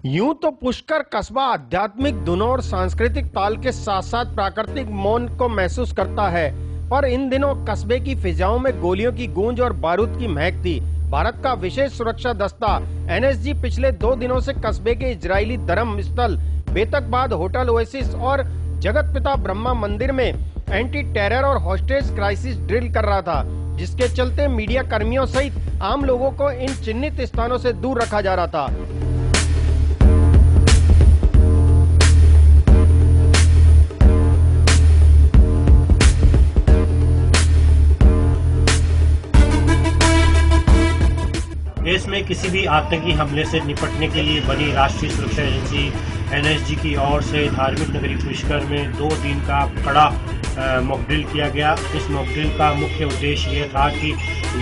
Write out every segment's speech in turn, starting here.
यूं तो पुष्कर कस्बा आध्यात्मिक धुनों और सांस्कृतिक ताल के साथ साथ प्राकृतिक मौन को महसूस करता है, पर इन दिनों कस्बे की फिजाओं में गोलियों की गूंज और बारूद की महक थी। भारत का विशेष सुरक्षा दस्ता एनएसजी पिछले 2 दिनों से कस्बे के इजरायली धर्म स्थल बेतकबाद, होटल ओएसिस और जगत पिता ब्रह्मा मंदिर में एंटी टेरर और हॉस्टेज क्राइसिस ड्रिल कर रहा था, जिसके चलते मीडिया कर्मियों सहित आम लोगों को इन चिन्हित स्थानों से दूर रखा जा रहा था। देश में किसी भी आतंकी हमले से निपटने के लिए बनी राष्ट्रीय सुरक्षा एजेंसी एनएसजी की ओर से धार्मिक नगरी पुष्कर में 2 दिन का कड़ा मॉक ड्रिल किया गया। इस मॉक ड्रिल का मुख्य उद्देश्य ये था कि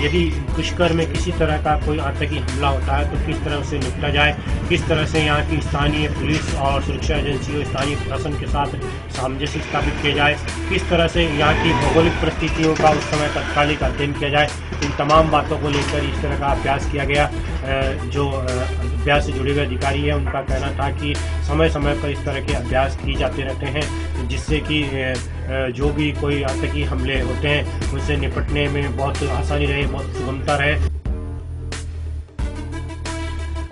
यदि पुष्कर में किसी तरह का कोई आतंकी हमला होता है तो किस तरह उसे निपटा जाए, किस तरह से यहाँ की स्थानीय पुलिस और सुरक्षा एजेंसियों, स्थानीय प्रशासन के साथ सामंजस्य स्थापित किया जाए, किस तरह से यहाँ की भौगोलिक परिस्थितियों का उस समय तत्कालिक अध्ययन किया जाए। इन तमाम बातों को लेकर इस तरह का अभ्यास किया गया। जो अभ्यास से जुड़े हुए अधिकारी हैं उनका कहना था कि समय समय पर इस तरह के अभ्यास किए जाते रहते हैं, जिससे कि जो भी कोई आतंकी हमले होते हैं उनसे निपटने में बहुत आसानी रहे, बहुत सुगमता रहे।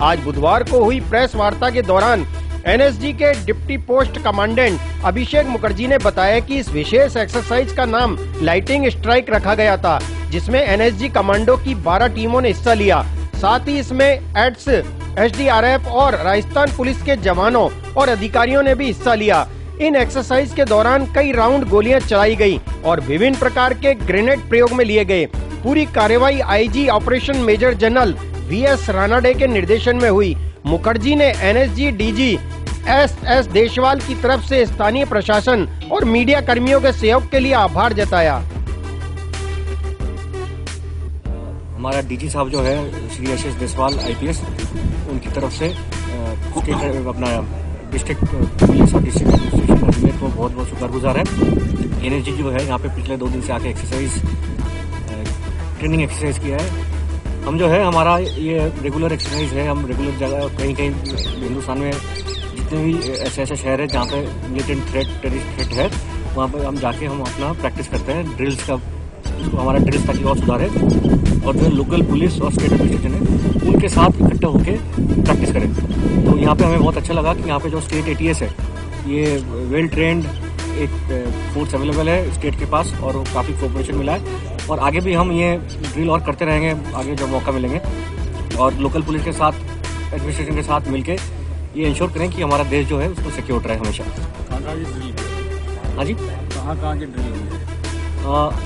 आज बुधवार को हुई प्रेस वार्ता के दौरान एनएसजी के डिप्टी पोस्ट कमांडेंट अभिषेक मुखर्जी ने बताया कि इस विशेष एक्सरसाइज का नाम लाइटिंग स्ट्राइक रखा गया था, जिसमें एनएसजी कमांडो की 12 टीमों ने हिस्सा लिया। साथ ही इसमें एड्स, एसडीआरएफ और राजस्थान पुलिस के जवानों और अधिकारियों ने भी हिस्सा लिया। इन एक्सरसाइज के दौरान कई राउंड गोलियां चलाई गई और विभिन्न प्रकार के ग्रेनेड प्रयोग में लिए गए। पूरी कार्रवाई IG operation major general VS Ranade के निर्देशन में हुई। मुखर्जी ने एनएसजी डीजी एस देशवाल की तरफ से स्थानीय प्रशासन और मीडिया कर्मियों के सहयोग के लिए आभार जताया। हमारा डीजी साहब जो है श्री एस देशवाल आईपीएस, उनकी तरफ से अपना डिस्ट्रिक्ट पुलिस और डिस्ट्रिक्ट एडमिनिस्ट्रेशन अजमेर को बहुत बहुत शुक्रगुजार है। एनएसजी जो है यहाँ पे पिछले 2 दिन से आके एक्सरसाइज ट्रेनिंग एक्सरसाइज किया है। हम जो है हमारा ये रेगुलर एक्सरसाइज है। हम रेगुलर जगह कहीं हिंदुस्तान में जितने भी ऐसे शहर है जहाँ पे मिलिटेंट थ्रेट, टेररिस्ट थ्रेट है, वहाँ पे हम जाके हम अपना प्रैक्टिस करते हैं ड्रिल्स का। हमारा ड्रिल्स ताकि और सुधारे और जो लोकल पुलिस और स्टेट एडमिनिस्ट्रेशन है उनके साथ इकट्ठे होकर प्रैक्टिस करें। तो यहाँ पे हमें बहुत अच्छा लगा कि यहाँ पे जो स्टेट एटीएस है ये वेल ट्रेंड एक फोर्स अवेलेबल है स्टेट के पास और काफ़ी कोऑपरेशन मिला है। और आगे भी हम ये ड्रिल और करते रहेंगे आगे जब मौका मिलेंगे, और लोकल पुलिस के साथ, एडमिनिस्ट्रेशन के साथ मिलके ये इंश्योर करें कि हमारा देश जो है उसको सिक्योर रहे हमेशा। हाँ जी, कहाँ की ड्रिल?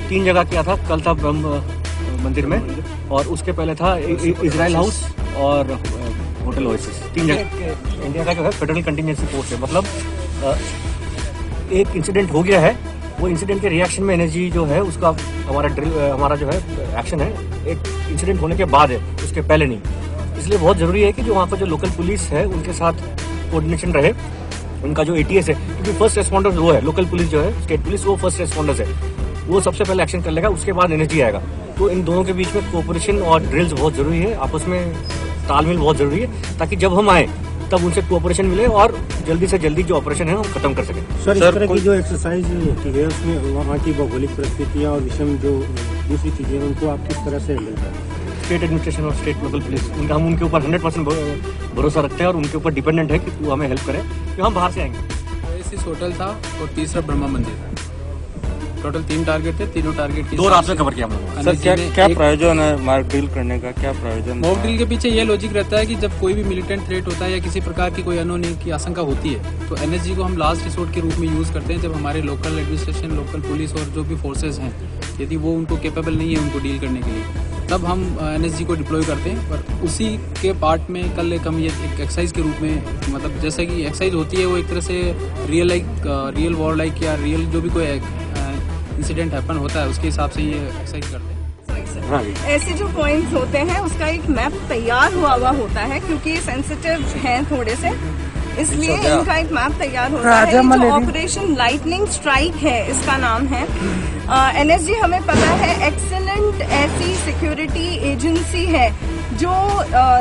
3 जगह किया था। कल था ब्रह्म मंदिर में और उसके पहले था इजराइल हाउस और होटल ओएसिस। 3 जगह। इंडिया का जो है फेडरल कंटिजेंसी फोर्स है, मतलब एक इंसिडेंट हो गया है, वो इंसिडेंट के रिएक्शन में एनएसजी जो है उसका हमारा जो है एक्शन है एक इंसिडेंट होने के बाद है, उसके पहले नहीं। इसलिए बहुत जरूरी है कि जो वहाँ पर जो लोकल पुलिस है उनके साथ कोऑर्डिनेशन रहे, उनका जो एटीएस है, क्योंकि फर्स्ट रेस्पॉन्डर्स वो है, लोकल पुलिस जो है, स्टेट पुलिस वो फर्स्ट रेस्पॉन्डर्स है, वो सबसे पहले एक्शन कर लेगा, उसके बाद एनएसजी आएगा। तो इन दोनों के बीच में कोऑपरेशन और ड्रिल्स बहुत जरूरी है, आपस में तालमेल बहुत जरूरी है, ताकि जब हम आए तब उनसे कोऑपरेशन मिले और जल्दी से जल्दी जो ऑपरेशन है हम खत्म कर सकें। सर, इस तरह की जो एक्सरसाइज होती है उसमें वहाँ की भौगोलिक परिस्थितियाँ और विषम जो दूसरी चीजें उनको आप किस तरह से हैंडल करते हैं? स्टेट एडमिनिस्ट्रेशन और स्टेट लोकल पुलिस, हम उनके ऊपर 100% भरोसा रखते हैं और उनके ऊपर डिपेंडेंट है कि वो हमें हेल्प करें, क्योंकि हम बाहर से आएंगे। ओएसिस होटल था और तीसरा ब्रह्मा मंदिर। टोटल 3 टारगेट थे, तीनों टारगेट की 2 रात में कवर किया हम लोग। सर, क्या प्रयोजन है मॉक ड्रिल करने का? क्या प्रयोजन? मॉक ड्रिल के पीछे ये लॉजिक रहता है कि जब कोई भी मिलिटेंट थ्रेट होता है या किसी प्रकार की कोई अनहोनी की आशंका होती है तो एनएसजी को हम लास्ट रिसोर्ट के रूप में यूज करते हैं। जब हमारे लोकल एडमिनिस्ट्रेशन, लोकल पुलिस और जो भी फोर्सेज हैं, यदि वो उनको कैपेबल नहीं है उनको डील करने के लिए, तब हम एनएसजी को डिप्लॉय करते हैं। और उसी के पार्ट में कल एक हम ये एक एक्सरसाइज के रूप में, मतलब जैसे कि एक्सरसाइज होती है वो एक तरह से रियल वॉर लाइक या रियल जो भी कोई इंसिडेंट हैपन होता है उसके हिसाब से ये एक्सरसाइज करते हैं। ऐसे जो पॉइंट्स होते हैं उसका एक मैप तैयार हुआ होता है, क्योंकि सेंसिटिव हैं थोड़े से, इसलिए इनका एक मैप तैयार होता है। जो ऑपरेशन लाइटनिंग स्ट्राइक है इसका नाम है। एनएसजी हमें पता है एक्सीलेंट ऐसी सिक्योरिटी एजेंसी है जो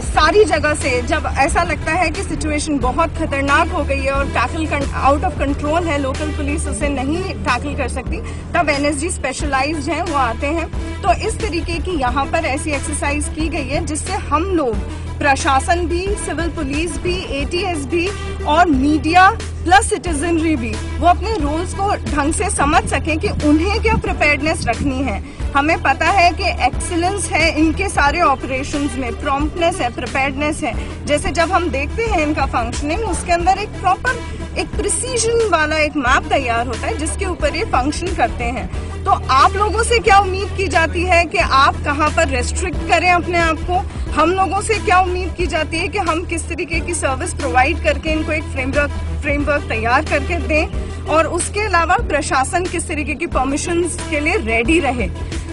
सारी जगह से जब ऐसा लगता है कि सिचुएशन बहुत खतरनाक हो गई है और टैकल आउट ऑफ कंट्रोल है, लोकल पुलिस उसे नहीं टैकल कर सकती, तब एनएसजी स्पेशलाइज्ड हैं, वो आते हैं। तो इस तरीके की यहाँ पर ऐसी एक्सरसाइज की गई है जिससे हम लोग, प्रशासन भी, सिविल पुलिस भी, एटीएस भी और मीडिया प्लस सिटीजनरी भी, वो अपने रोल्स को ढंग से समझ सकें कि उन्हें क्या प्रिपेयर्डनेस रखनी है। हमें पता है कि एक्सीलेंस है इनके सारे ऑपरेशंस में, प्रॉम्प्टनेस है, प्रिपेयर्डनेस है। जैसे जब हम देखते हैं इनका फंक्शनिंग, उसके अंदर एक प्रॉपर, एक प्रिसीजन वाला एक मैप तैयार होता है जिसके ऊपर ये फंक्शन करते हैं। तो आप लोगों से क्या उम्मीद की जाती है कि आप कहाँ पर रेस्ट्रिक्ट करें अपने आप को? हम लोगों से क्या उम्मीद की जाती है कि हम किस तरीके की सर्विस प्रोवाइड करके इनको एक फ्रेमवर्क तैयार करके दें, और उसके अलावा प्रशासन किस तरीके की परमिशंस के लिए रेडी रहे।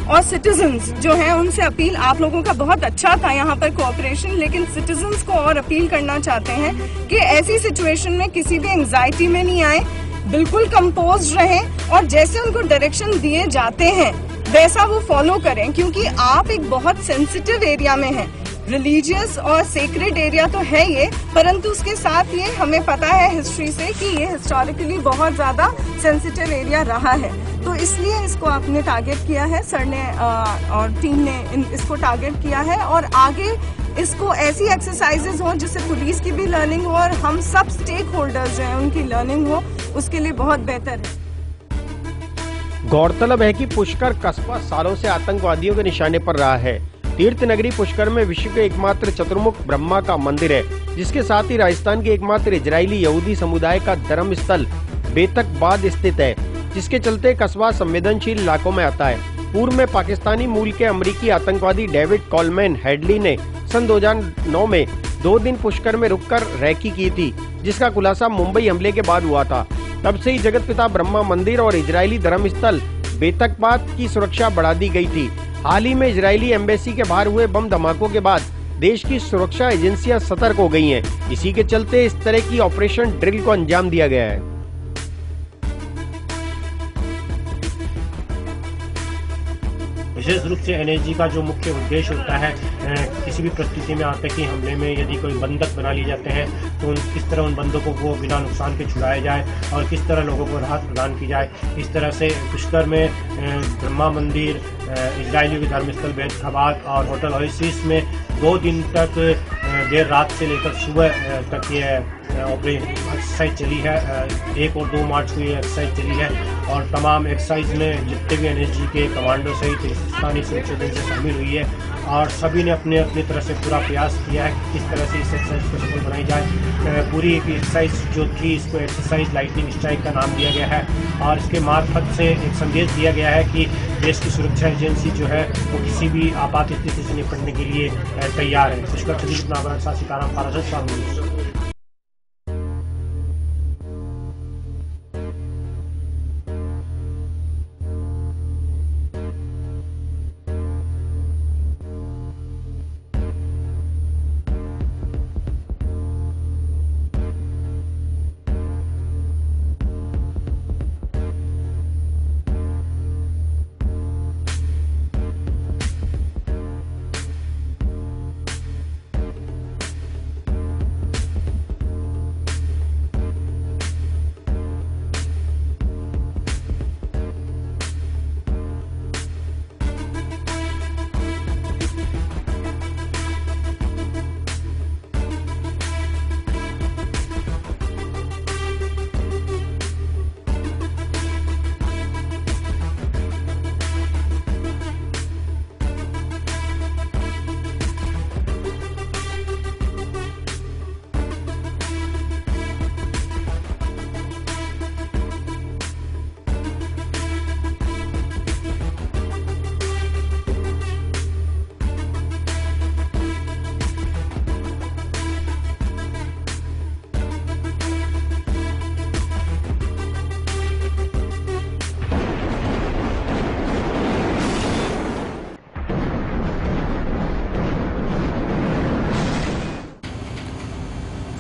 और सिटीजन्स जो हैं उनसे अपील, आप लोगों का बहुत अच्छा था यहाँ पर कोऑपरेशन, लेकिन सिटीजन्स को और अपील करना चाहते हैं कि ऐसी सिचुएशन में किसी भी एंग्जाइटी में नहीं आए, बिल्कुल कंपोज्ड रहें और जैसे उनको डायरेक्शन दिए जाते हैं वैसा वो फॉलो करें, क्योंकि आप एक बहुत सेंसिटिव एरिया में हैं। रिलीजियस और सेक्रेड एरिया तो है ये, परंतु उसके साथ ये हमें पता है हिस्ट्री से कि ये हिस्टोरिकली बहुत ज्यादा सेंसिटिव एरिया रहा है। तो इसलिए इसको आपने टारगेट किया है, सर ने और टीम ने इसको टारगेट किया है, और आगे इसको ऐसी एक्सरसाइजेज हो जिससे पुलिस की भी लर्निंग हो और हम सब स्टेक होल्डर्स जो हैं उनकी लर्निंग हो, उसके लिए बहुत बेहतर है। गौरतलब है कि पुष्कर कस्बा सालों से आतंकवादियों के निशाने पर रहा है। तीर्थ नगरी पुष्कर में विश्व के एकमात्र चतुर्मुख ब्रह्मा का मंदिर है, जिसके साथ ही राजस्थान के एकमात्र इजरायली यहूदी समुदाय का धर्म स्थल बेतकबाद स्थित है, जिसके चलते कस्बा संवेदनशील इलाकों में आता है। पूर्व में पाकिस्तानी मूल के अमेरिकी आतंकवादी डेविड कॉलमैन हेडली ने सन 2009 में 2 दिन पुष्कर में रुककर रैकी की थी, जिसका खुलासा मुंबई हमले के बाद हुआ था। तब से ही जगत पिता ब्रह्मा मंदिर और इजरायली धर्म स्थल बेतकबाद की सुरक्षा बढ़ा दी गई थी। हाल ही में इजरायली एम्बेसी के बाहर हुए बम धमाकों के बाद देश की सुरक्षा एजेंसियां सतर्क हो गई हैं। इसी के चलते इस तरह की ऑपरेशन ड्रिल को अंजाम दिया गया है। विशेष रूप से एनएसजी का जो मुख्य उद्देश्य होता है, किसी भी परिस्थिति में आतंकी हमले में यदि कोई बंधक बना लिए जाते हैं तो किस तरह उन बंधकों को बिना नुकसान के छुड़ाया जाए और किस तरह लोगों को राहत प्रदान की जाए। इस तरह से पुष्कर में ब्रह्मा मंदिर, इजरायलियों के धर्मस्थल बेतकबाद और होटल ओएसिस में 2 दिन तक देर रात से लेकर सुबह तक ये एक्सरसाइज चली है। 1 और 2 मार्च को ये एक्सरसाइज चली है और तमाम एक्सरसाइज में जितने भी एनएसजी के कमांडो सहित स्थानीय सुरक्षा एजेंसी शामिल हुई है और सभी ने अपने तरफ से पूरा प्रयास किया है कि किस तरह से इस एक्सरसाइज को सफल बनाई जाए। पूरी एक एक्सरसाइज जो थी, इसको एक्सरसाइज लाइटनिंग स्ट्राइक का नाम दिया गया है और इसके मार्फत से एक संदेश दिया गया है कि देश की सुरक्षा एजेंसी जो है वो किसी भी आपात स्थिति से निपटने के लिए तैयार है। पुष्कर सदीक नागराज सासीकाराम पाराशर शामिल।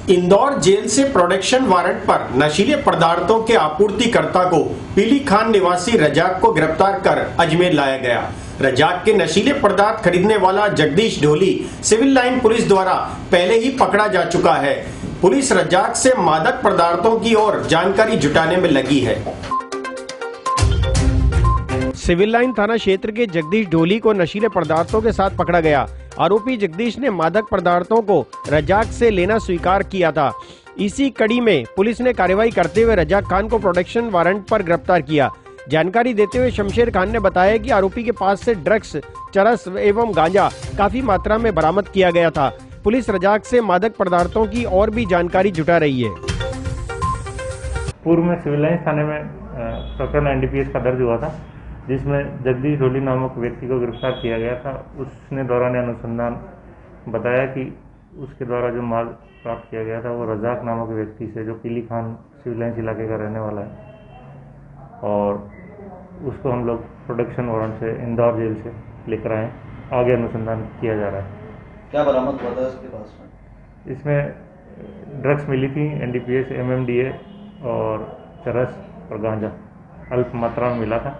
इंदौर जेल से प्रोडक्शन वारंट पर नशीले पदार्थों के आपूर्तिकर्ता को पीली खान निवासी रजाक को गिरफ्तार कर अजमेर लाया गया। रजाक के नशीले पदार्थ खरीदने वाला जगदीश ढोली सिविल लाइन पुलिस द्वारा पहले ही पकड़ा जा चुका है। पुलिस रजाक से मादक पदार्थों की ओर जानकारी जुटाने में लगी है। सिविल लाइन थाना क्षेत्र के जगदीश ढोली को नशीले पदार्थों के साथ पकड़ा गया। आरोपी जगदीश ने मादक पदार्थों को रजाक से लेना स्वीकार किया था। इसी कड़ी में पुलिस ने कार्रवाई करते हुए रजाक खान को प्रोटेक्शन वारंट पर गिरफ्तार किया। जानकारी देते हुए शमशेर खान ने बताया कि आरोपी के पास से ड्रग्स, चरस एवं गांजा काफी मात्रा में बरामद किया गया था। पुलिस रजाक से मादक पदार्थों की और भी जानकारी जुटा रही है। पूर्व में सिविल लाइन थाने में प्रकरण एनडीपीएस का दर्ज हुआ था, जिसमें जगदीश ढोली नामक व्यक्ति को गिरफ्तार किया गया था। उसने दौरान अनुसंधान बताया कि उसके द्वारा जो माल प्राप्त किया गया था वो रजाक नामक व्यक्ति से, जो पीली खान सिविल लाइन्स इलाके का रहने वाला है, और उसको हम लोग प्रोडक्शन वारंट से इंदौर जेल से लेकर आए। आगे अनुसंधान किया जा रहा है। क्या बरामद हुआ था इसके पास में? इसमें ड्रग्स मिली थी, एनडीपीएस, एमएमडीए और चरस और गांजा अल्प मात्रा में मिला था।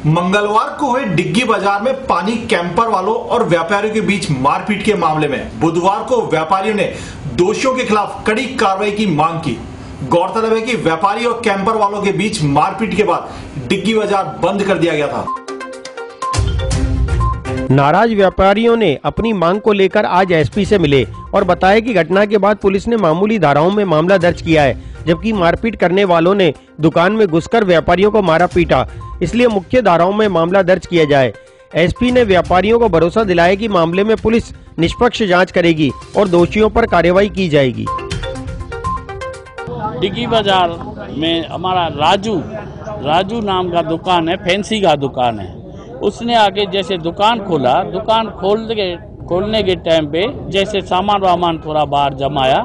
मंगलवार को हुए डिग्गी बाजार में पानी कैंपर वालों और व्यापारियों के बीच मारपीट के मामले में बुधवार को व्यापारियों ने दोषियों के खिलाफ कड़ी कार्रवाई की मांग की। गौरतलब है कि व्यापारी और कैंपर वालों के बीच मारपीट के बाद डिग्गी बाजार बंद कर दिया गया था। नाराज व्यापारियों ने अपनी मांग को लेकर आज एसपी से मिले और बताया कि घटना के बाद पुलिस ने मामूली धाराओं में मामला दर्ज किया है, जबकि मारपीट करने वालों ने दुकान में घुसकर व्यापारियों को मारा पीटा, इसलिए मुख्य धाराओं में मामला दर्ज किया जाए। एसपी ने व्यापारियों को भरोसा दिलाया कि मामले में पुलिस निष्पक्ष जांच करेगी और दोषियों पर कार्रवाई की जाएगी। डिग्गी बाजार में हमारा राजू नाम का दुकान है, फैंसी का दुकान है। उसने आके जैसे दुकान खोला, दुकान खोलने के टाइम पे जैसे सामान थोड़ा बाहर जमाया,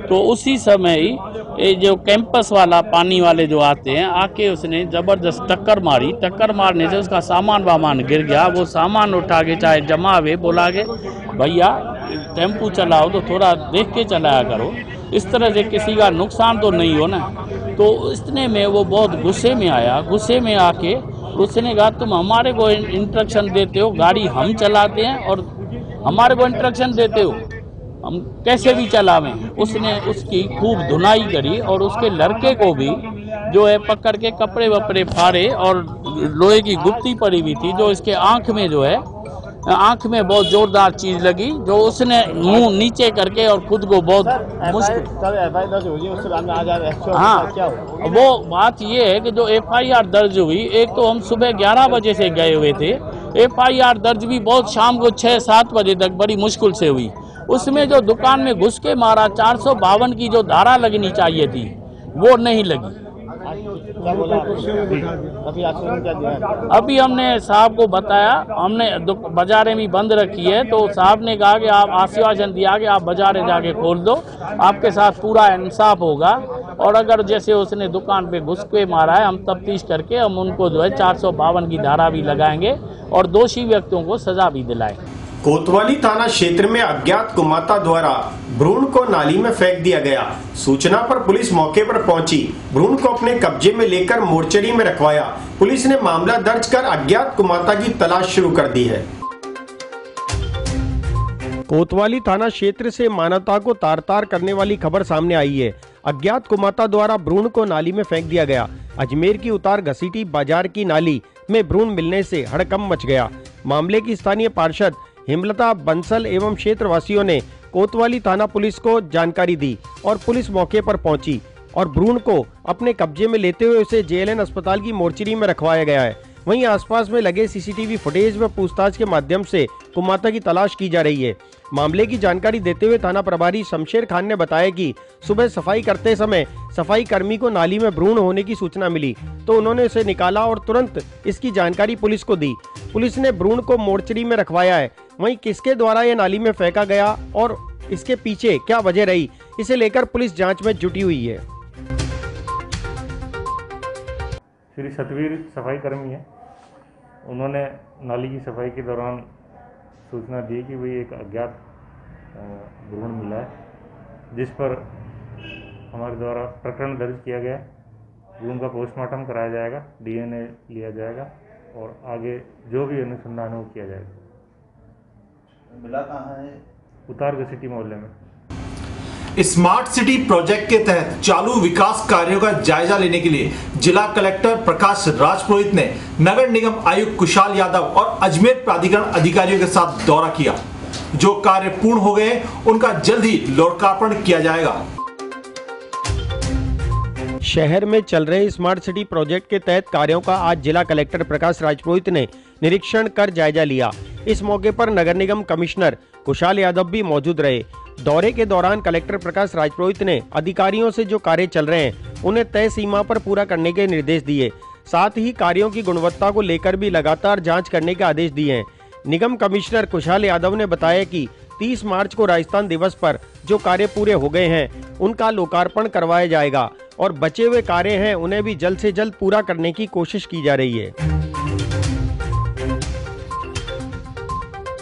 तो उसी समय ही ये जो कैंपस वाला पानी वाले जो आते हैं, आके उसने ज़बरदस्त टक्कर मारी। टक्कर मारने से उसका सामान गिर गया। वो सामान उठा के चाहे जमा हुए, बोला के भैया टेम्पू चलाओ तो थोड़ा देख के चलाया करो, इस तरह से किसी का नुकसान तो नहीं हो ना। तो इतने में वो बहुत गुस्से में आया। गुस्से में आके उसने कहा तुम हमारे को इंस्ट्रक्शन देते हो, गाड़ी हम चलाते हैं और हमारे को इंस्ट्रक्शन देते हो, हम कैसे भी चलावें। उसने उसकी खूब धुनाई करी और उसके लड़के को भी जो है पकड़ के कपड़े वपड़े फाड़े और लोहे की गुप्ती पड़ी हुई थी, जो इसके आंख में जो है आंख में बहुत जोरदार चीज लगी, जो उसने मुंह नीचे करके और खुद को बहुत मुश्किल। हाँ, वो बात ये है कि जो एफआईआर दर्ज हुई, एक तो हम सुबह 11 बजे से गए हुए थे, एफआईआर दर्ज भी बहुत शाम को 6-7 बजे तक बड़ी मुश्किल से हुई। उसमें जो दुकान में घुस के मारा, 452 की जो धारा लगनी चाहिए थी वो नहीं लगी। अभी हमने साहब को बताया, हमने बाजारें भी बंद रखी है, तो साहब ने कहा कि आप आश्वासन दिया कि आप बाजारें जाके खोल दो, आपके साथ पूरा इंसाफ होगा। और अगर जैसे उसने दुकान पे घुस के मारा है, हम तफ्तीश करके हम उनको जो है 452 की धारा भी लगाएंगे और दोषी व्यक्तियों को सजा भी दिलाएंगे। कोतवाली थाना क्षेत्र में अज्ञात कुमाता द्वारा भ्रूण को नाली में फेंक दिया गया। सूचना पर पुलिस मौके पर पहुंची, भ्रूण को अपने कब्जे में लेकर मोर्चरी में रखवाया। पुलिस ने मामला दर्ज कर अज्ञात कुमाता की तलाश शुरू कर दी है। कोतवाली थाना क्षेत्र से मानवता को तार-तार करने वाली खबर सामने आई है। अज्ञात कुमाता द्वारा भ्रूण को नाली में फेंक दिया गया। अजमेर की उतार घसीटी बाजार की नाली में भ्रूण मिलने से हड़कंप मच गया। मामले की स्थानीय पार्षद हेमलता बंसल एवं क्षेत्रवासियों ने कोतवाली थाना पुलिस को जानकारी दी और पुलिस मौके पर पहुंची और भ्रूण को अपने कब्जे में लेते हुए उसे जेएलएन अस्पताल की मोर्चरी में रखवाया गया है। वहीं आसपास में लगे सीसीटीवी फुटेज व पूछताछ के माध्यम से कुमाता की तलाश की जा रही है। मामले की जानकारी देते हुए थाना प्रभारी शमशेर खान ने बताया कि सुबह सफाई करते समय सफाई कर्मी को नाली में भ्रूण होने की सूचना मिली, तो उन्होंने उसे निकाला और तुरंत इसकी जानकारी पुलिस को दी। पुलिस ने भ्रूण को मोर्चरी में रखवाया है। वहीं किसके द्वारा यह नाली में फेंका गया और इसके पीछे क्या वजह रही, इसे लेकर पुलिस जांच में जुटी हुई है। श्री सतवीर सफाई कर्मी है, उन्होंने नाली की सफाई के दौरान सूचना दी कि भाई एक अज्ञात भ्रूण मिला है, जिस पर हमारे द्वारा प्रकरण दर्ज किया गया है। भ्रूण का पोस्टमार्टम कराया जाएगा, डीएनए लिया जाएगा और आगे जो भी अनुसंधान है वो किया जाएगा। मिला कहाँ है? उतार घसीटी मोहल्ले में। स्मार्ट सिटी प्रोजेक्ट के तहत चालू विकास कार्यों का जायजा लेने के लिए जिला कलेक्टर प्रकाश राजपुरोहित ने नगर निगम आयुक्त कुशाल यादव और अजमेर प्राधिकरण अधिकारियों के साथ दौरा किया। जो कार्य पूर्ण हो गए उनका जल्द ही लोकार्पण किया जाएगा। शहर में चल रहे स्मार्ट सिटी प्रोजेक्ट के तहत कार्यों का आज जिला कलेक्टर प्रकाश राजपुरोहित ने निरीक्षण कर जायजा लिया। इस मौके पर नगर निगम कमिश्नर कुशाल यादव भी मौजूद रहे। दौरे के दौरान कलेक्टर प्रकाश राजपुरोहित ने अधिकारियों से जो कार्य चल रहे हैं उन्हें तय सीमा पर पूरा करने के निर्देश दिए। साथ ही कार्यों की गुणवत्ता को लेकर भी लगातार जांच करने के आदेश दिए हैं। निगम कमिश्नर कुशाल यादव ने बताया कि 30 मार्च को राजस्थान दिवस पर जो कार्य पूरे हो गए हैं उनका लोकार्पण करवाया जाएगा और बचे हुए कार्य हैं उन्हें भी जल्द से जल्द पूरा करने की कोशिश की जा रही है।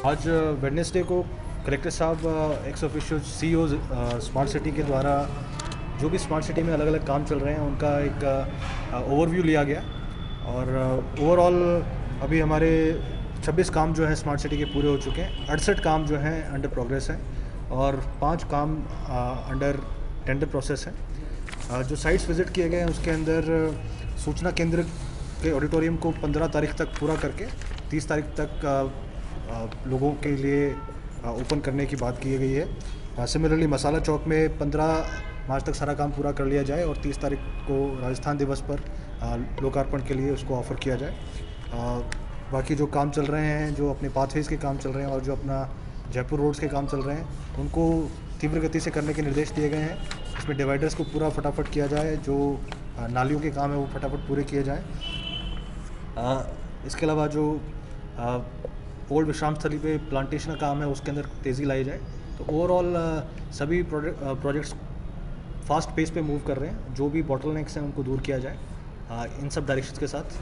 आज वेडनेसडे को कलेक्टर साहब ex officio CEO smart city के द्वारा जो भी स्मार्ट सिटी में अलग अलग काम चल रहे हैं उनका एक ओवरव्यू लिया गया और ओवरऑल अभी हमारे 26 काम जो है स्मार्ट सिटी के पूरे हो चुके हैं। 68 काम जो हैं अंडर प्रोग्रेस हैं और 5 काम अंडर टेंडर प्रोसेस है। जो साइट्स विजिट किए गए हैं उसके अंदर सूचना केंद्र के ऑडिटोरियम को 15 तारीख तक पूरा करके 30 तारीख तक लोगों के लिए ओपन करने की बात की गई है। सिमिलरली मसाला चौक में 15 मार्च तक सारा काम पूरा कर लिया जाए और 30 तारीख को राजस्थान दिवस पर लोकार्पण के लिए उसको ऑफ़र किया जाए। बाकी जो काम चल रहे हैं, जो अपने पाथवेज के काम चल रहे हैं और जो अपना जयपुर रोड्स के काम चल रहे हैं उनको तीव्र गति से करने के निर्देश दिए गए हैं। इसमें डिवाइडर्स को पूरा फटाफट किया जाए, जो नालियों के काम है वो फटाफट पूरे किए जाएँ। इसके अलावा जो ओल्ड विश्राम स्थली पे प्लांटेशन का काम है उसके अंदर तेज़ी लाई जाए। तो ओवरऑल सभी प्रोजेक्ट्स फास्ट पेस पे मूव कर रहे हैं। जो भी बॉटलनेक्स हैं उनको दूर किया जाए। इन सब डायरेक्शंस के साथ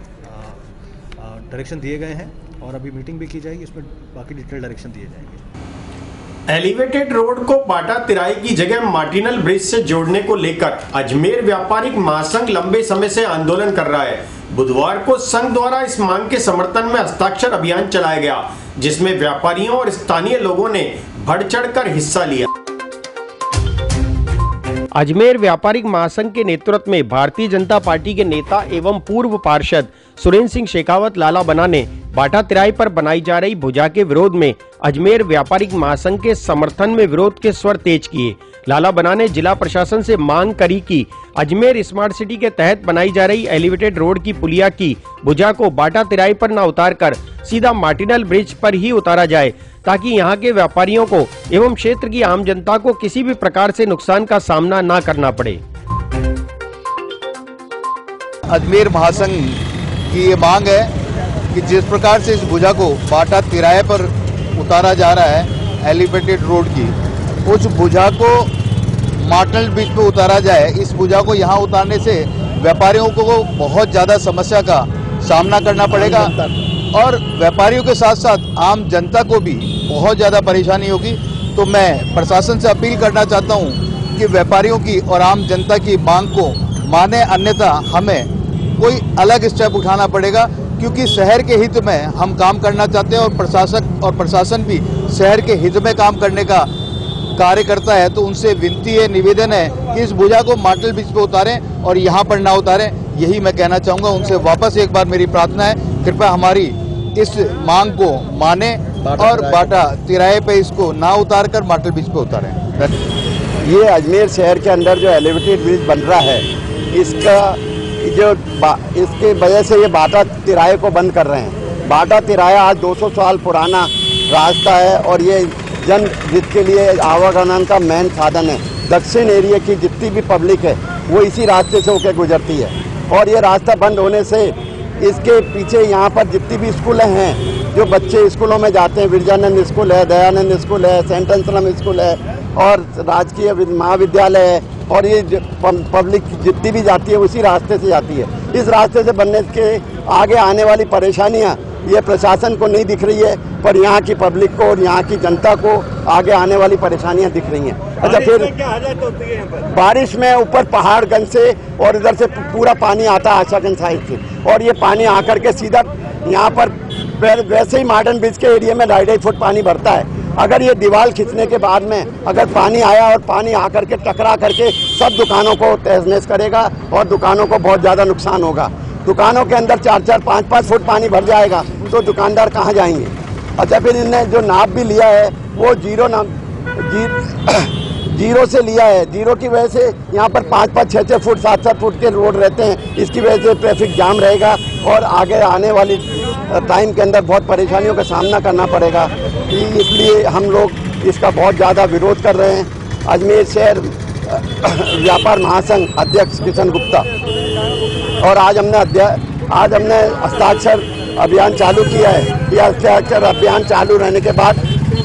डायरेक्शन दिए गए हैं और अभी मीटिंग भी की जाएगी, इसमें बाकी डिटेल डायरेक्शन दिए जाएंगे। एलिवेटेड रोड को बाटा तिराई की जगह मार्टिनल ब्रिज से जोड़ने को लेकर अजमेर व्यापारिक महासंघ लंबे समय से आंदोलन कर रहा है। बुधवार को संघ द्वारा इस मांग के समर्थन में हस्ताक्षर अभियान चलाया गया, जिसमें व्यापारियों और स्थानीय लोगों ने बढ़ चढ़कर हिस्सा लिया। अजमेर व्यापारिक महासंघ के नेतृत्व में भारतीय जनता पार्टी के नेता एवं पूर्व पार्षद सुरेंद्र सिंह शेखावत लाला बना ने बाटा तिराई पर बनाई जा रही भुजा के विरोध में अजमेर व्यापारिक महासंघ के समर्थन में विरोध के स्वर तेज किए। लाला बना ने जिला प्रशासन से मांग करी कि अजमेर स्मार्ट सिटी के तहत बनाई जा रही एलिवेटेड रोड की पुलिया की भुजा को बाटा तिराई पर न उतारकर सीधा मार्टिनल ब्रिज पर ही उतारा जाए, ताकि यहाँ के व्यापारियों को एवं क्षेत्र की आम जनता को किसी भी प्रकार से नुकसान का सामना न करना पड़े। अजमेर महासंघ की ये मांग है कि जिस प्रकार से इस भुजा को बाटा तिराए पर उतारा जा रहा है एलिवेटेड रोड की, उस भुजा को मार्टिनल ब्रिज पर उतारा जाए। इस भुजा को यहाँ उतारने से व्यापारियों को बहुत ज़्यादा समस्या का सामना करना पड़ेगा और व्यापारियों के साथ साथ आम जनता को भी बहुत ज़्यादा परेशानी होगी। तो मैं प्रशासन से अपील करना चाहता हूँ कि व्यापारियों की और आम जनता की मांग को माने, अन्यथा हमें कोई अलग स्टेप उठाना पड़ेगा, क्योंकि शहर के हित में हम काम करना चाहते हैं और प्रशासन भी शहर के हित में काम करने का कार्य करता है। तो उनसे विनती है, निवेदन है कि इस भुजा को मार्टिनल ब्रिज पे उतारें और यहाँ पर ना उतारें। यही मैं कहना चाहूँगा। उनसे वापस एक बार मेरी प्रार्थना है, कृपया हमारी इस मांग को माने और बाटा तिराए पे इसको ना उतार कर मार्टिनल ब्रिज पे उतारें। ये अजमेर शहर के अंदर जो एलिवेटेड ब्रिज बन रहा है, इसके वजह से ये बाटा तिराए को बंद कर रहे हैं। बाटा तिराया आज 200 साल पुराना रास्ता है और ये जन हित के लिए आवागमन का मेन साधन है। दक्षिण एरिया की जितनी भी पब्लिक है वो इसी रास्ते से होकर गुजरती है और ये रास्ता बंद होने से इसके पीछे यहाँ पर जितनी भी स्कूलें हैं, जो बच्चे स्कूलों में जाते हैं, विरजानंद स्कूल है, दयानंद स्कूल है, सेंट अंसलम स्कूल है और राजकीय महाविद्यालय है और ये पब्लिक जितनी भी जाती है उसी रास्ते से जाती है। इस रास्ते से बनने के आगे आने वाली परेशानियाँ ये प्रशासन को नहीं दिख रही है, पर यहाँ की पब्लिक को और यहाँ की जनता को आगे आने वाली परेशानियाँ दिख रही हैं। अच्छा, फिर क्या हालत होती है यहाँ पर? बारिश में ऊपर पहाड़गंज से और इधर से पूरा पानी आता है आशागंज साइड से और ये पानी आकर के सीधा यहाँ पर वैसे ही मॉडर्न ब्रिज के एरिया में 2.5 फुट पानी भरता है। अगर ये दीवार खींचने के बाद में अगर पानी आया और पानी आकर के टकरा करके सब दुकानों को तहस-नहस करेगा और दुकानों को बहुत ज़्यादा नुकसान होगा। दुकानों के अंदर 4-4, 5-5 फुट पानी भर जाएगा तो दुकानदार कहाँ जाएंगे। अच्छा, फिर इनने जो नाप भी लिया है वो जीरो से लिया है। जीरो की वजह से यहाँ पर 5-5, 6-6 फुट, 7-7 फुट के रोड रहते हैं। इसकी वजह से ट्रैफिक जाम रहेगा और आगे आने वाली टाइम के अंदर बहुत परेशानियों का सामना करना पड़ेगा। इसलिए हम लोग इसका बहुत ज़्यादा विरोध कर रहे हैं। अजमेर शहर व्यापार महासंघ अध्यक्ष किशन गुप्ता और आज हमने हस्ताक्षर अभियान चालू किया है। यह हस्ताक्षर अभियान चालू रहने के बाद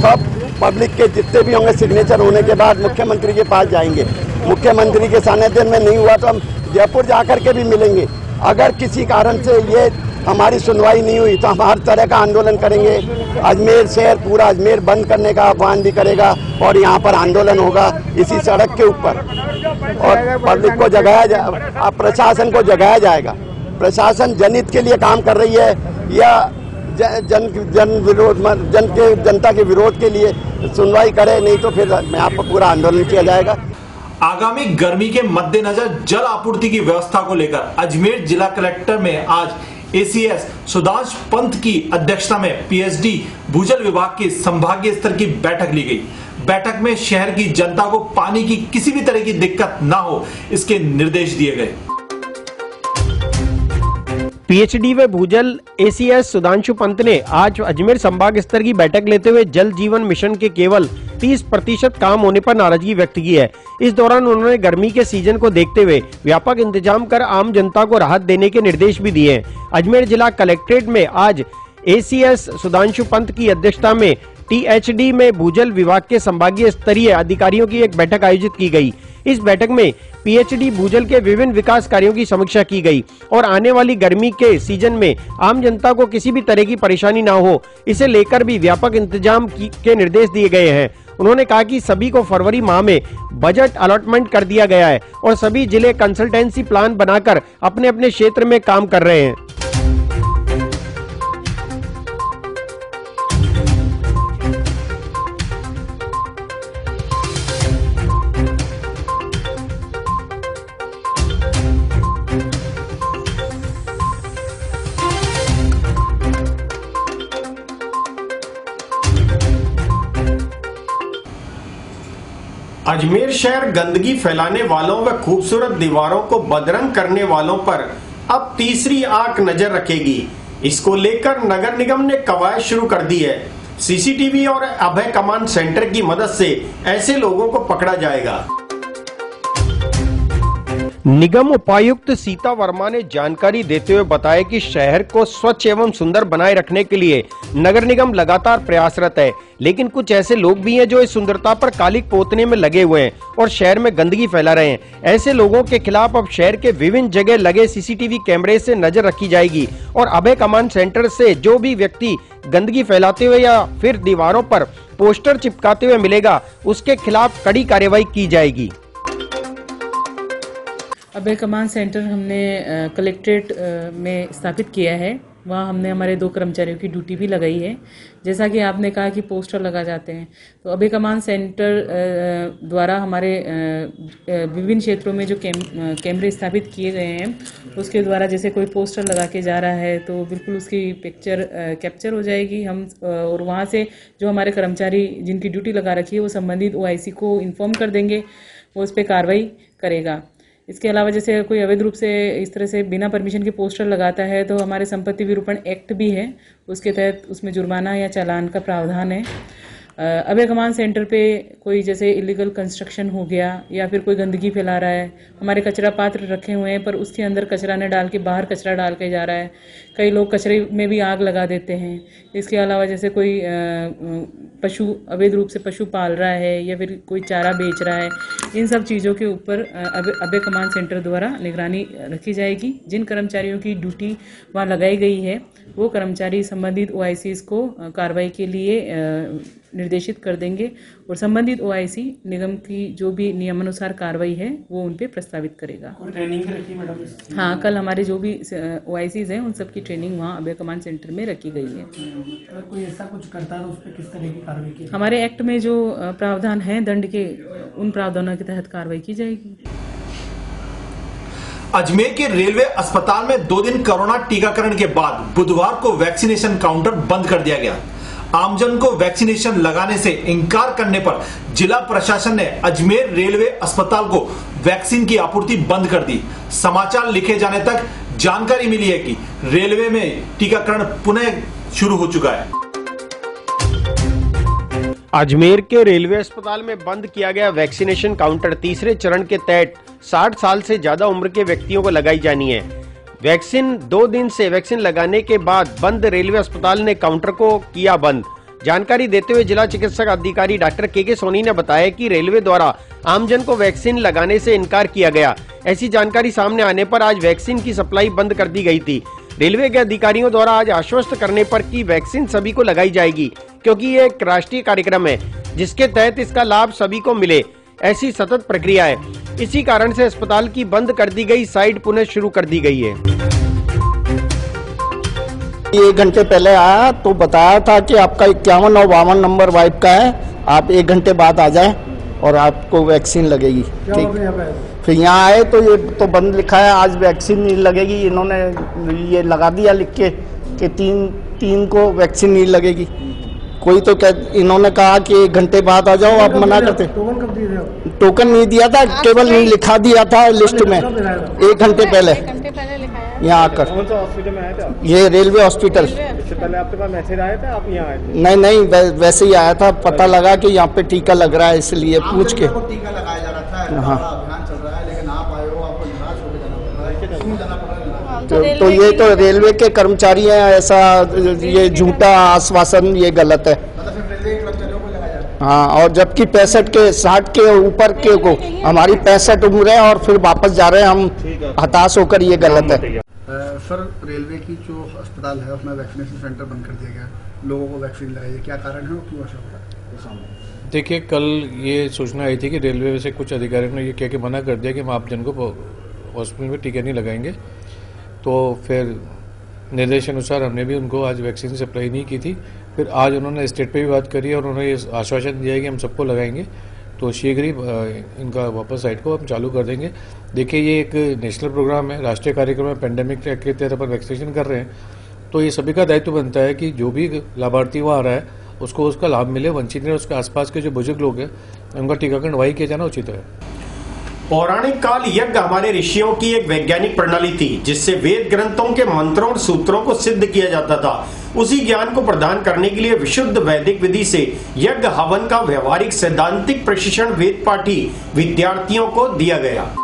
सब पब्लिक के जितने भी होंगे सिग्नेचर होने के बाद मुख्यमंत्री के पास जाएंगे। मुख्यमंत्री के सानिध्य में नहीं हुआ तो हम जयपुर जाकर के भी मिलेंगे। अगर किसी कारण से ये हमारी सुनवाई नहीं हुई तो हम हर तरह का आंदोलन करेंगे। अजमेर शहर पूरा अजमेर बंद करने का आह्वान भी करेगा और यहाँ पर आंदोलन होगा इसी सड़क के ऊपर और पब्लिक को जगाया प्रशासन को जगाया जाएगा। प्रशासन जनहित के लिए काम कर रही है या जनता के विरोध के लिए सुनवाई करे, नहीं तो फिर यहाँ पर पूरा आंदोलन किया जाएगा। आगामी गर्मी के मद्देनजर जल आपूर्ति की व्यवस्था को लेकर अजमेर जिला कलेक्टर में आज एसीएस सुधांशु पंत की अध्यक्षता में पीएचडी भूजल विभाग की संभागीय स्तर की बैठक ली गई। बैठक में शहर की जनता को पानी की किसी भी तरह की दिक्कत ना हो, इसके निर्देश दिए गए। पीएचडी व भूजल एसीएस सुधांशु पंत ने आज अजमेर संभाग स्तर की बैठक लेते हुए जल जीवन मिशन के केवल 30% काम होने पर नाराजगी व्यक्त की है। इस दौरान उन्होंने गर्मी के सीजन को देखते हुए व्यापक इंतजाम कर आम जनता को राहत देने के निर्देश भी दिए। अजमेर जिला कलेक्ट्रेट में आज एसीएस सुधांशु पंत की अध्यक्षता में टीएचडी में भूजल विभाग के संभागीय स्तरीय अधिकारियों की एक बैठक आयोजित की गई। इस बैठक में पीएचडी भूजल के विभिन्न विकास कार्यों की समीक्षा की गई और आने वाली गर्मी के सीजन में आम जनता को किसी भी तरह की परेशानी ना हो, इसे लेकर भी व्यापक इंतजाम के निर्देश दिए गए हैं। उन्होंने कहा कि सभी को फरवरी माह में बजट अलॉटमेंट कर दिया गया है और सभी जिले कंसल्टेंसी प्लान बनाकर अपने अपने क्षेत्र में काम कर रहे हैं। अजमेर शहर गंदगी फैलाने वालों व खूबसूरत दीवारों को बदरंग करने वालों पर अब तीसरी आंख नजर रखेगी। इसको लेकर नगर निगम ने कवायद शुरू कर दी है। सीसीटीवी और अभय कमांड सेंटर की मदद से ऐसे लोगों को पकड़ा जाएगा। निगम उपायुक्त सीता वर्मा ने जानकारी देते हुए बताया कि शहर को स्वच्छ एवं सुंदर बनाए रखने के लिए नगर निगम लगातार प्रयासरत है, लेकिन कुछ ऐसे लोग भी हैं जो इस सुंदरता पर कालिक पोतने में लगे हुए हैं और शहर में गंदगी फैला रहे हैं। ऐसे लोगों के खिलाफ अब शहर के विभिन्न जगह लगे सीसीटीवी कैमरे से नजर रखी जाएगी और अभय कमांड सेंटर से जो भी व्यक्ति गंदगी फैलाते हुए या फिर दीवारों पर पोस्टर चिपकाते हुए मिलेगा, उसके खिलाफ कड़ी कार्रवाई की जाएगी। अभय कमांड सेंटर हमने कलेक्ट्रेट में स्थापित किया है। वहाँ हमने हमारे 2 कर्मचारियों की ड्यूटी भी लगाई है। जैसा कि आपने कहा कि पोस्टर लगा जाते हैं, तो अभय कमांड सेंटर द्वारा हमारे विभिन्न क्षेत्रों में जो कैमरे स्थापित किए गए हैं, उसके द्वारा जैसे कोई पोस्टर लगा के जा रहा है तो बिल्कुल उसकी पिक्चर कैप्चर हो जाएगी। हम और वहाँ से जो हमारे कर्मचारी जिनकी ड्यूटी लगा रखी है वो संबंधित OIC को इन्फॉर्म कर देंगे, वो उस पर कार्रवाई करेगा। इसके अलावा जैसे कोई अवैध रूप से इस तरह से बिना परमिशन के पोस्टर लगाता है तो हमारे संपत्ति विरूपण एक्ट भी है, उसके तहत उसमें जुर्माना या चालान का प्रावधान है। अभय कमांड सेंटर पे कोई जैसे इलीगल कंस्ट्रक्शन हो गया या फिर कोई गंदगी फैला रहा है, हमारे कचरा पात्र रखे हुए हैं पर उसके अंदर कचरा न डाल के बाहर कचरा डाल के जा रहा है, कई लोग कचरे में भी आग लगा देते हैं। इसके अलावा जैसे कोई पशु अवैध रूप से पशु पाल रहा है या फिर कोई चारा बेच रहा है, इन सब चीज़ों के ऊपर अभय कमांड सेंटर द्वारा निगरानी रखी जाएगी। जिन कर्मचारियों की ड्यूटी वहाँ लगाई गई है वो कर्मचारी संबंधित OICs को कार्रवाई के लिए निर्देशित कर देंगे और संबंधित OIC निगम की जो भी नियमानुसार कार्रवाई है वो उन पे प्रस्तावित करेगा। ट्रेनिंग रखी मैडम? हाँ, कल हमारे जो भी OICs हैं उन सबकी ट्रेनिंग वहाँ अभय कमांड सेंटर में रखी गई है। अगर कोई ऐसा कुछ करता है तो उस पर किस तरह की कार्रवाई की? हमारे एक्ट में जो प्रावधान है दंड के, उन प्रावधानों के तहत कार्रवाई की जाएगी। अजमेर के रेलवे अस्पताल में 2 दिन कोरोना टीकाकरण के बाद बुधवार को वैक्सीनेशन काउंटर बंद कर दिया गया। आमजन को वैक्सीनेशन लगाने से इनकार करने पर जिला प्रशासन ने अजमेर रेलवे अस्पताल को वैक्सीन की आपूर्ति बंद कर दी। समाचार लिखे जाने तक जानकारी मिली है कि रेलवे में टीकाकरण पुनः शुरू हो चुका है। अजमेर के रेलवे अस्पताल में बंद किया गया वैक्सीनेशन काउंटर तीसरे चरण के तहत 60 साल से ज्यादा उम्र के व्यक्तियों को लगाई जानी है। वैक्सीन 2 दिन से वैक्सीन लगाने के बाद बंद रेलवे अस्पताल ने काउंटर को किया बंद। जानकारी देते हुए जिला चिकित्सक अधिकारी डॉक्टर के सोनी ने बताया कि रेलवे द्वारा आमजन को वैक्सीन लगाने से इनकार किया गया। ऐसी जानकारी सामने आने पर आज वैक्सीन की सप्लाई बंद कर दी गई थी। रेलवे के अधिकारियों द्वारा आज आश्वस्त करने पर कि वैक्सीन सभी को लगाई जाएगी, क्योंकि ये एक राष्ट्रीय कार्यक्रम है जिसके तहत इसका लाभ सभी को मिले, ऐसी सतत प्रक्रिया है। इसी कारण से अस्पताल की बंद कर दी गई साइट पुनः शुरू कर दी गई है। 1 घंटे पहले आया तो बताया था कि आपका 51 और 52 नंबर वाइफ का है, आप 1 घंटे बाद आ जाएं और आपको वैक्सीन लगेगी। ठीक, फिर यहाँ आए तो ये तो बंद लिखा है, आज वैक्सीन नहीं लगेगी। इन्होंने ये लगा दिया लिख के कि तीन को वैक्सीन नहीं लगेगी। कोई तो इन्होंने कहा कि 1 घंटे बाद आ जाओ, आप मना करते। टोकन कब दिए थे? टोकन नहीं दिया था, केवल नहीं लिखा दिया था लिस्ट में 1 घंटे पहले यहाँ आकर। कौन सा हॉस्पिटल में आए थे आप? ये रेलवे हॉस्पिटल। इससे पहले आपके पास मैसेज आया था, आप यहाँ आए थे? नहीं, वैसे ही आया था, पता लगा कि यहाँ पे टीका लग रहा है, इसलिए पूछ के। टीका लगाया जा रहा था, हाँ, अभियान चल रहा है, लेकिन आप आए हो, आपको निराश होकर जाना पड़ रहा है, क्यों जाना पड़ रहा है? तो ये तो रेलवे के कर्मचारी हैं, ऐसा ये झूठा आश्वासन, ये गलत है। हाँ, और जबकि 65 के 60 के ऊपर के को हमारी 65 उम्र है और फिर वापस जा रहे हैं हम, हताश होकर, ये गलत है। सर, रेलवे की जो अस्पताल है उसमें वैक्सीनेशन सेंटर बंद कर दिया गया, लोगों को वैक्सीन लगाई, क्या कारण है और क्यों ऐसा हो रहा है? देखिए, कल ये सूचना आई थी कि रेलवे से कुछ अधिकारियों ने ये कह के मना कर दिया कि हम आप जन को हॉस्पिटल में टीका नहीं लगाएंगे। तो फिर निर्देश अनुसार हमने भी उनको आज वैक्सीन सप्लाई नहीं की थी। फिर आज उन्होंने स्टेट पे भी बात करी और उन्होंने ये आश्वासन दिया है कि हम सबको लगाएंगे, तो शीघ्र ही इनका वापस साइट को हम चालू कर देंगे। देखिए, ये एक नेशनल प्रोग्राम है, राष्ट्रीय कार्यक्रम है, पेंडेमिक के तहत अपन वैक्सीनेशन कर रहे हैं, तो ये सभी का दायित्व बनता है कि जो भी लाभार्थी वहाँ आ रहा है उसको उसका लाभ मिले। वंचित है, उसके आसपास के जो बुजुर्ग लोग हैं उनका टीकाकरण वही किया जाना उचित है। पौराणिक काल यज्ञ हमारे ऋषियों की एक वैज्ञानिक प्रणाली थी जिससे वेद ग्रंथों के मंत्रों और सूत्रों को सिद्ध किया जाता था। उसी ज्ञान को प्रदान करने के लिए विशुद्ध वैदिक विधि से यज्ञ हवन का व्यवहारिक सैद्धांतिक प्रशिक्षण वेद पाठी विद्यार्थियों को दिया गया।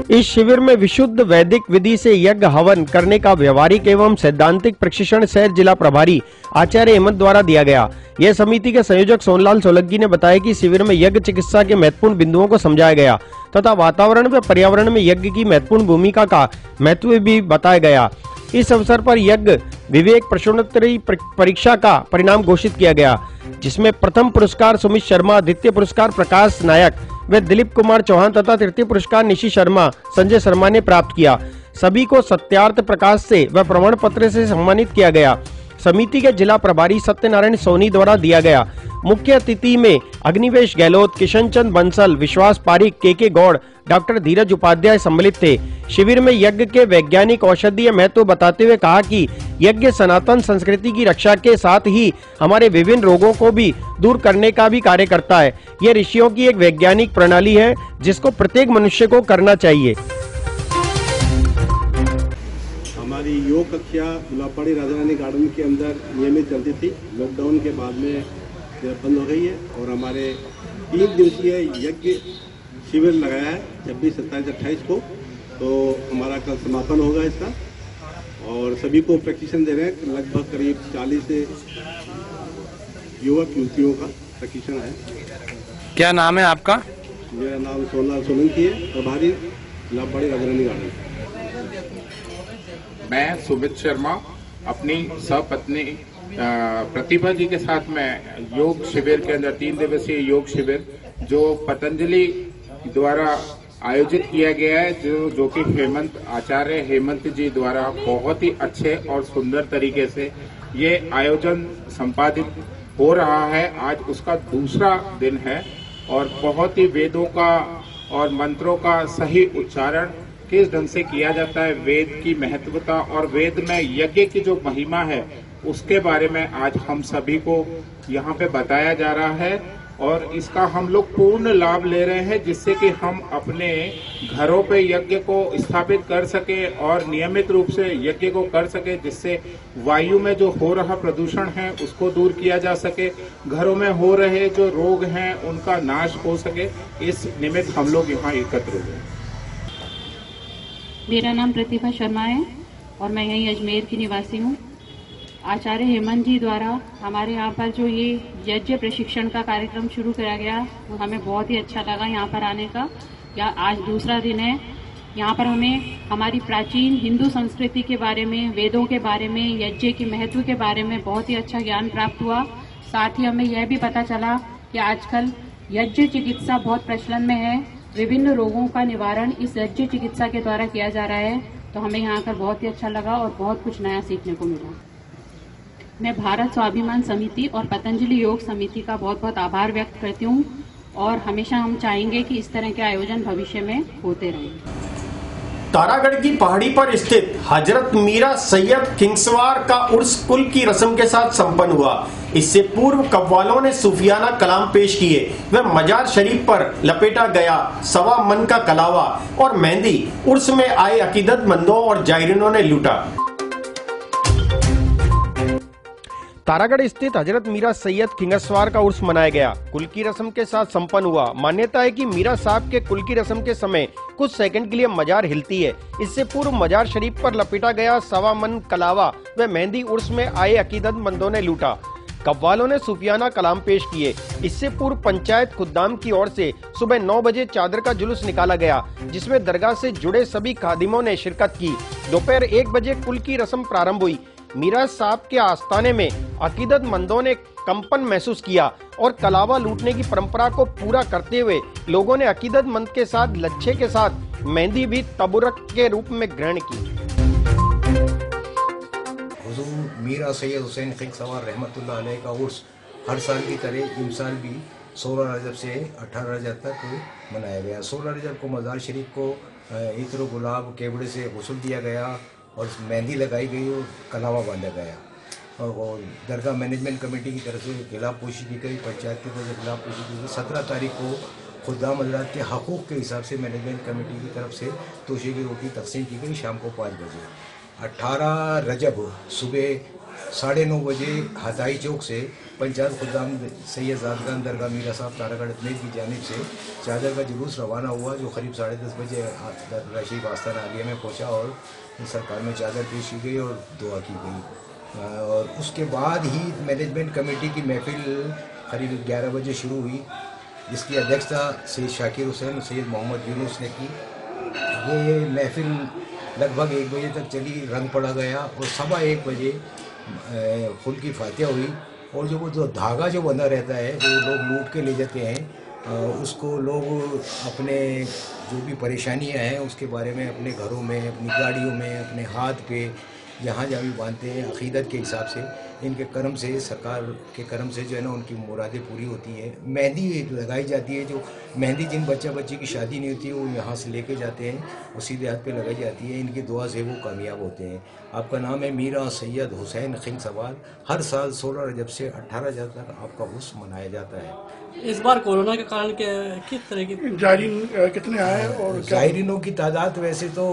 इस शिविर में विशुद्ध वैदिक विधि से यज्ञ हवन करने का व्यवहारिक एवं सैद्धांतिक प्रशिक्षण शहर जिला प्रभारी आचार्य हेमंत द्वारा दिया गया। यह समिति के संयोजक सोनलाल सोलंकी ने बताया कि शिविर में यज्ञ चिकित्सा के महत्वपूर्ण बिंदुओं को समझाया गया तथा वातावरण व पर्यावरण में यज्ञ की महत्वपूर्ण भूमिका का महत्व भी बताया गया। इस अवसर पर यज्ञ विवेक प्रश्नोत्तरी परीक्षा का परिणाम घोषित किया गया, जिसमें प्रथम पुरस्कार सुमित शर्मा, द्वितीय पुरस्कार प्रकाश नायक व दिलीप कुमार चौहान तथा तृतीय पुरस्कार निशी शर्मा, संजय शर्मा ने प्राप्त किया। सभी को सत्यार्थ प्रकाश से व प्रमाण पत्र से सम्मानित किया गया। समिति के जिला प्रभारी सत्यनारायण सोनी द्वारा दिया गया। मुख्य अतिथि में अग्निवेश गहलोत, किशन चंद बंसल, विश्वास पारिक, के गौड़, डॉक्टर धीरज उपाध्याय सम्मिलित थे। शिविर में यज्ञ के वैज्ञानिक औषधीय महत्व बताते हुए कहा कि यज्ञ सनातन संस्कृति की रक्षा के साथ ही हमारे विभिन्न रोगों को भी दूर करने का भी कार्य करता है। यह ऋषियों की एक वैज्ञानिक प्रणाली है जिसको प्रत्येक मनुष्य को करना चाहिए। हमारी योग कक्षा गुलाबपाड़ी राजा रानी गार्डन के अंदर नियमित चलती थी। लॉकडाउन के बाद में बंद हो गई है और हमारे 3 दिवसीय यज्ञ शिविर लगाया है 26, 27, 28 को। तो हमारा कल समापन होगा इसका और सभी को प्रशिक्षण दे रहे हैं। लगभग करीब 40 से युवक युवतियों का प्रशिक्षण है। क्या नाम है आपका? मेरा नाम सोनलाल सोलंकी है, प्रभारी गुलाबपाड़ी राजा रानी गार्डन। मैं सुमित शर्मा अपनी सपत्नी प्रतिभा जी के साथ में योग शिविर के अंदर 3 दिवसीय योग शिविर जो पतंजलि द्वारा आयोजित किया गया है, जो कि आचार्य हेमंत जी द्वारा बहुत ही अच्छे और सुंदर तरीके से ये आयोजन संपादित हो रहा है। आज उसका दूसरा दिन है और बहुत ही वेदों का और मंत्रों का सही उच्चारण किस ढंग से किया जाता है, वेद की महत्वता और वेद में यज्ञ की जो महिमा है उसके बारे में आज हम सभी को यहाँ पे बताया जा रहा है और इसका हम लोग पूर्ण लाभ ले रहे हैं, जिससे कि हम अपने घरों पे यज्ञ को स्थापित कर सके और नियमित रूप से यज्ञ को कर सके, जिससे वायु में जो हो रहा प्रदूषण है उसको दूर किया जा सके, घरों में हो रहे जो रोग हैं उनका नाश हो सके। इस निमित्त हम लोग यहाँ एकत्र हुए। मेरा नाम प्रतिभा शर्मा है और मैं यहीं अजमेर की निवासी हूँ। आचार्य हेमंत जी द्वारा हमारे यहाँ पर जो ये यज्ञ प्रशिक्षण का कार्यक्रम शुरू किया गया वो हमें बहुत ही अच्छा लगा यहाँ पर आने का। आज दूसरा दिन है। यहाँ पर हमें हमारी प्राचीन हिंदू संस्कृति के बारे में, वेदों के बारे में, यज्ञ के महत्व के बारे में बहुत ही अच्छा ज्ञान प्राप्त हुआ। साथ ही हमें यह भी पता चला कि आजकल यज्ञ चिकित्सा बहुत प्रचलन में है। विभिन्न रोगों का निवारण इस यज्ञ चिकित्सा के द्वारा किया जा रहा है। तो हमें यहाँ आकर बहुत ही अच्छा लगा और बहुत कुछ नया सीखने को मिला। मैं भारत स्वाभिमान समिति और पतंजलि योग समिति का बहुत बहुत आभार व्यक्त करती हूँ और हमेशा हम चाहेंगे कि इस तरह के आयोजन भविष्य में होते रहें। तारागढ़ की पहाड़ी पर स्थित हजरत मीरा सैयद खिंगसवार का उर्स कुल की रस्म के साथ संपन्न हुआ। इससे पूर्व कव्वालों ने सूफियाना कलाम पेश किए व मजार शरीफ पर लपेटा गया 1.25 मन का कलावा और मेहंदी उर्स में आए अकीदतमंदों और जायरीनों ने लूटा। तारागढ़ स्थित हजरत मीरा सैयद खिंगसवार का उर्स मनाया गया। कुल की रस्म के साथ संपन्न हुआ। मान्यता है कि मीरा साहब के कुल की रस्म के समय कुछ सेकंड के लिए मजार हिलती है। इससे पूर्व मजार शरीफ पर लपेटा गया 1.25 मन कलावा व मेहंदी उर्स में आए अकीदतमंदों ने लूटा। कव्वालों ने सूफियाना कलाम पेश किए। इससे पूर्व पंचायत खुद्दाम की ओर से सुबह 9 बजे चादर का जुलूस निकाला गया, जिसमें दरगाह से जुड़े सभी खादिमों ने शिरकत की। दोपहर 1 बजे कुल की रस्म प्रारंभ हुई। मीरा साहब के आस्थाने में अकीदतमंदों ने कंपन महसूस किया और कलावा लूटने की परंपरा को पूरा करते हुए लोगों ने अकीदतमंद के साथ लच्छे के साथ मेहंदी भी तबुरक के रूप में ग्रहण की। हुजूर मीरा सैयद हुसैन खिंगसवार रहमतुल्लाह अलैह का उर्स हर साल की तरह इस साल भी 16 रजब से 18 रजब तक मनाया गया। 16 रजब को मजार शरीफ को इत्र गुलाब केवड़े से गुस्ल दिया गया और मेहंदी लगाई गई और कलावा बांधा गया और दरगाह मैनेजमेंट कमेटी की तरफ से खिलाफ पोशी की गई, पंचायत की तरफ से खिलाफ पोशी की गई। 17 तारीख को खुद्दाम हज़रात के हकूक़ के हिसाब से मैनेजमेंट कमेटी की तरफ से तोशे की रोटी तकसीम की गई शाम को 5 बजे। 18 रजब सुबह 9:30 बजे हदाई चौक से पंचायत खुद्दाम सैयद ज़ादगान दरगाह मीरा साहब तारागढ़ अजमेर की जानिब से चादर का जुलूस रवाना हुआ, जो करीब 10:30 बजे दरगाह शरीफ आस्थाना आलिया में पहुँचा और सरकार में चादर पेश की गई और दुआ की गई। और उसके बाद ही मैनेजमेंट कमेटी की महफिल करीब 11 बजे शुरू हुई, जिसकी अध्यक्षता सैयद शाकिर हुसैन सैयद मोहम्मद यूनुस ने की। ये महफिल लगभग 1 बजे तक चली, रंग पड़ा गया और 1:15 बजे फुल की फातिहा हुई और जो धागा जो बंधा रहता है वो लोग लूट के ले जाते हैं। उसको लोग अपने जो भी परेशानियां हैं उसके बारे में अपने घरों में, अपनी गाड़ियों में, अपने हाथ पे जहाँ जहाँ भी बांधते हैं अक़ीदत के हिसाब से। इनके कर्म से, सरकार के कर्म से जो है ना उनकी मुरादें पूरी होती हैं। मेहंदी लगाई जाती है, जो मेहंदी जिन बच्ची की शादी नहीं होती वो यहाँ से लेके जाते हैं और सीधे हाथ पे लगाई जाती है। इनकी दुआ से वो कामयाब होते हैं। आपका नाम है मीरा सैयद हुसैन खिंगसवार। हर साल 16 रजब से 18 रजब तक आपका उर्स मनाया जाता है। इस बार कोरोना के कारण किस तरह की जायरीन कितने आए? और जायरीनों की तादाद वैसे तो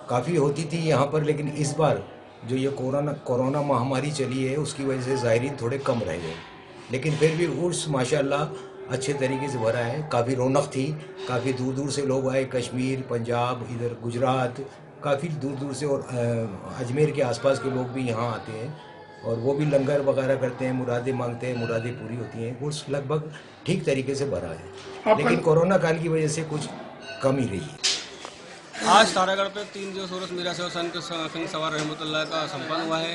काफ़ी होती थी यहाँ पर, लेकिन इस बार जो ये कोरोना महामारी चली है उसकी वजह से ज़ायरीन थोड़े कम रह गए, लेकिन फिर भी उर्स माशाल्लाह अच्छे तरीके से भरा है। काफ़ी रौनक थी, काफ़ी दूर दूर से लोग आए, कश्मीर, पंजाब, इधर गुजरात, काफ़ी दूर दूर से, और अजमेर के आसपास के लोग भी यहाँ आते हैं और वो भी लंगर वगैरह करते हैं, मुरादें मांगते हैं, मुरादें पूरी होती हैं। उर्स लगभग ठीक तरीके से भरा है, लेकिन कोरोना काल की वजह से कुछ कम ही रही है। आज तारागढ़ पे 3 दिवसीय उर्स मीरा सेवा संघ सिंह सवार रहमतुल्लाह का संपन्न हुआ है,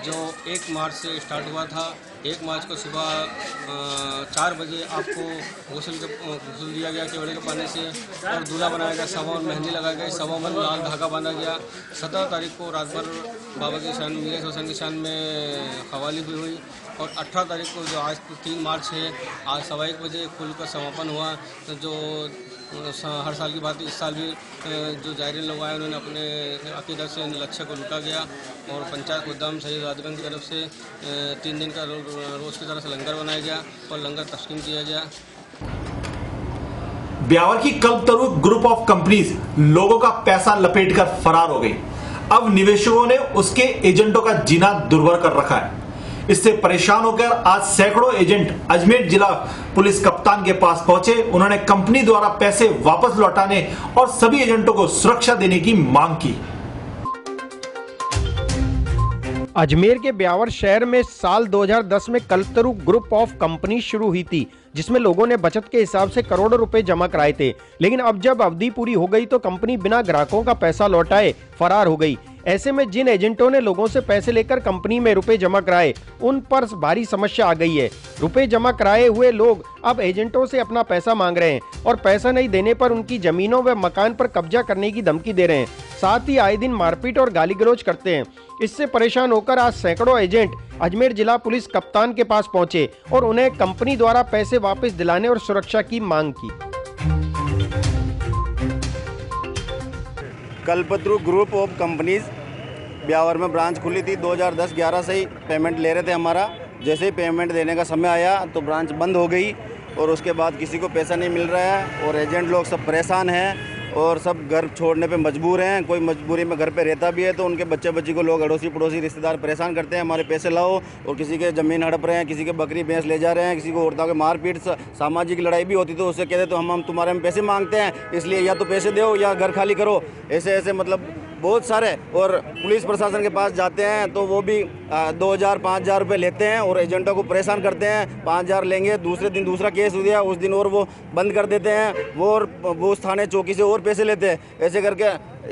जो 1 मार्च से स्टार्ट हुआ था। 1 मार्च को सुबह 4 बजे आपको गुस्ल दिया गया केवड़े के पानी से और दूल्हा बनाया गया, सवा और मेहंदी लगाई गई, सवा में लाल धागा बांधा गया। 17 तारीख को रात भर बाबा की शान मीरा सेवा संघ की शान में कव्वाली भी हुई और 18 तारीख को जो आज 3 मार्च है, आज 1:15 बजे कुल का समापन हुआ। तो जो हर साल की बात, इस साल भी जो जायरीन लोग आए उन्होंने अपने अकीदत से लक्ष्य को लूटा गया और पंचायत खुदाम सैयद राजगंज की तरफ से 3 दिन का रोज़ की तरह से लंगर बनाया गया और लंगर तस्कीम किया गया। ब्यावर की कल्पतरू ग्रुप ऑफ कंपनीज लोगों का पैसा लपेटकर फरार हो गई। अब निवेशकों ने उसके एजेंटों का जीना दुर्भर कर रखा है। इससे परेशान होकर आज सैकड़ों एजेंट अजमेर जिला पुलिस कप्तान के पास पहुंचे। उन्होंने कंपनी द्वारा पैसे वापस लौटाने और सभी एजेंटों को सुरक्षा देने की मांग की। अजमेर के ब्यावर शहर में साल 2010 में कल्पतरू ग्रुप ऑफ कंपनी शुरू हुई थी, जिसमें लोगों ने बचत के हिसाब से करोड़ों रुपए जमा कराए थे। लेकिन अब जब अवधि पूरी हो गई तो कंपनी बिना ग्राहकों का पैसा लौटाए फरार हो गई। ऐसे में जिन एजेंटों ने लोगों से पैसे लेकर कंपनी में रुपए जमा कराए, उन पर भारी समस्या आ गई है। रुपए जमा कराए हुए लोग अब एजेंटों से अपना पैसा मांग रहे हैं और पैसा नहीं देने पर उनकी जमीनों व मकान पर कब्जा करने की धमकी दे रहे हैं। साथ ही आए दिन मारपीट और गाली गलौज करते हैं। इससे परेशान होकर आज सैकड़ों एजेंट अजमेर जिला पुलिस कप्तान के पास पहुंचे और उन्हें कंपनी द्वारा पैसे वापस दिलाने और सुरक्षा की मांग की। Kalpataru group of companies Beawar में ब्रांच खुली थी। 2010-11 से ही पेमेंट ले रहे थे हमारा। जैसे ही पेमेंट देने का समय आया तो ब्रांच बंद हो गई और उसके बाद किसी को पैसा नहीं मिल रहा है और एजेंट लोग सब परेशान हैं और सब घर छोड़ने पे मजबूर हैं। कोई मजबूरी में घर पे रहता भी है तो उनके बच्चे बच्ची को लोग अड़ोसी पड़ोसी रिश्तेदार परेशान करते हैं, हमारे पैसे लाओ। और किसी के ज़मीन हड़प रहे हैं, किसी के बकरी भैंस ले जा रहे हैं, किसी को औरतों के मारपीट, सामाजिक लड़ाई भी होती तो उससे कहते तो हम तुम्हारे में पैसे मांगते हैं, इसलिए या तो पैसे दो या घर खाली करो। ऐसे मतलब बहुत सारे। और पुलिस प्रशासन के पास जाते हैं तो वो भी 2000-5000 रुपये लेते हैं और एजेंटों को परेशान करते हैं। 5000 लेंगे, दूसरे दिन दूसरा केस हो गया, उस दिन और वो बंद कर देते हैं, वो उस थाने चौकी से और पैसे लेते हैं। ऐसे करके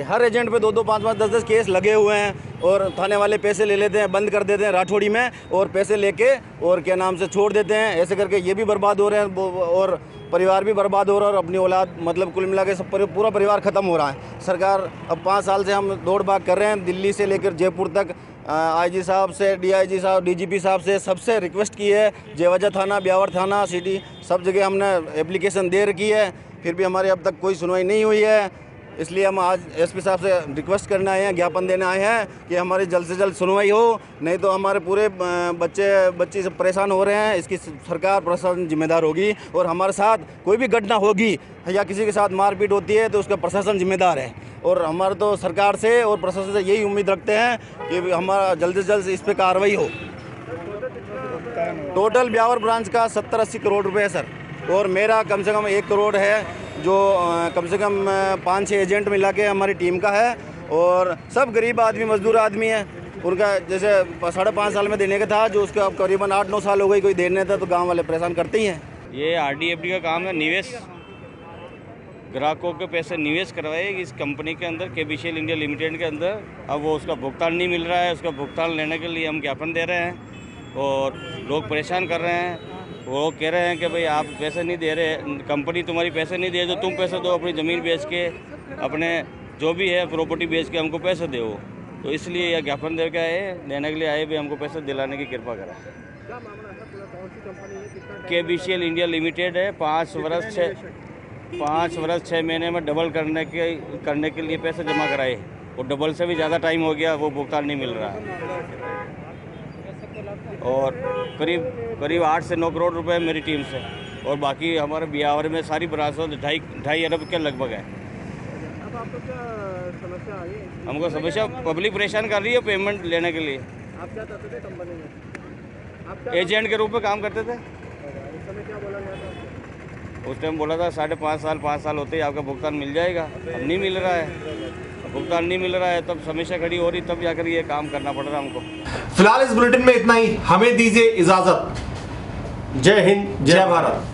हर एजेंट पे 2-2, 5-5, 10-10 केस लगे हुए हैं और थाने वाले पैसे ले लेते हैं, बंद कर देते हैं राठौड़ी में और पैसे लेके और क्या नाम से छोड़ देते हैं। ऐसे करके ये भी बर्बाद हो रहे हैं और परिवार भी बर्बाद हो रहा है और अपनी औलाद मतलब कुल मिला के सब पूरा परिवार ख़त्म हो रहा है। सरकार अब 5 साल से हम दौड़ भाग कर रहे हैं, दिल्ली से लेकर जयपुर तक आईजी साहब से, डीआईजी साहब, डीजीपी साहब से सबसे रिक्वेस्ट की है। जेवजा थाना, ब्यावर थाना, सिटी सब जगह हमने एप्लीकेशन दे रखी है, फिर भी हमारे अब तक कोई सुनवाई नहीं हुई है। इसलिए हम आज एसपी साहब से रिक्वेस्ट करने आए हैं, ज्ञापन देने आए हैं कि हमारी जल्द से जल्द सुनवाई हो, नहीं तो हमारे पूरे बच्चे सब परेशान हो रहे हैं। इसकी सरकार प्रशासन जिम्मेदार होगी और हमारे साथ कोई भी घटना होगी या किसी के साथ मारपीट होती है तो उसका प्रशासन जिम्मेदार है। और हमारे तो सरकार से और प्रशासन से यही उम्मीद रखते हैं कि हमारा जल्द से जल्द इस पर कार्रवाई हो। टोटल ब्यावर ब्रांच का 70-80 करोड़ रुपये है सर, और मेरा कम से कम 1 करोड़ है, जो कम से कम 5-6 एजेंट मिला के हमारी टीम का है। और सब गरीब आदमी, मजदूर आदमी है। उनका जैसे 5.5 साल में देने का था, जो उसका करीबन 8-9 साल हो गई कोई देने था, तो गांव वाले परेशान करते ही हैं। ये RDFD का काम है, निवेश, ग्राहकों के पैसे निवेश करवाए इस कंपनी के अंदर, KBCL इंडिया लिमिटेड के अंदर। अब वो उसका भुगतान नहीं मिल रहा है, उसका भुगतान लेने के लिए हम ज्ञापन दे रहे हैं और लोग परेशान कर रहे हैं। वो कह रहे हैं कि भाई आप पैसे नहीं दे रहे, कंपनी तुम्हारी पैसे नहीं दे, तो तुम पैसे दो, अपनी ज़मीन बेच के, अपने जो भी है प्रॉपर्टी बेच के हमको पैसे दो। तो इसलिए यह ज्ञापन दे के आए, देने के लिए आए भी, हमको पैसे दिलाने की कृपा करा। KBCL इंडिया लिमिटेड है। 5 वर्ष 6 महीने में डबल करने के लिए पैसे जमा कराए और डबल से भी ज़्यादा टाइम हो गया, वो भुगतान नहीं मिल रहा है। और करीब 8 से 9 करोड़ रुपए मेरी टीम से, और बाकी हमारे ब्यावर में सारी ब्रांचों 2.5 अरब के लगभग है। अब आपको क्या समस्या आ गई? हमको समस्या पब्लिक परेशान कर रही है पेमेंट लेने के लिए। आप क्या करते थे कंपनी में? एजेंट के रूप में काम करते थे। उस समय क्या बोला गया था? उस टाइम बोला था 5.5 साल होते ही आपका भुगतान मिल जाएगा। अब नहीं मिल रहा है, भुगतान नहीं मिल रहा है, तब समस्या खड़ी हो रही, तब जाकर ये काम करना पड़ रहा है हमको। फिलहाल इस बुलेटिन में इतना ही, हमें दीजिए इजाजत। जय हिंद, जय भारत।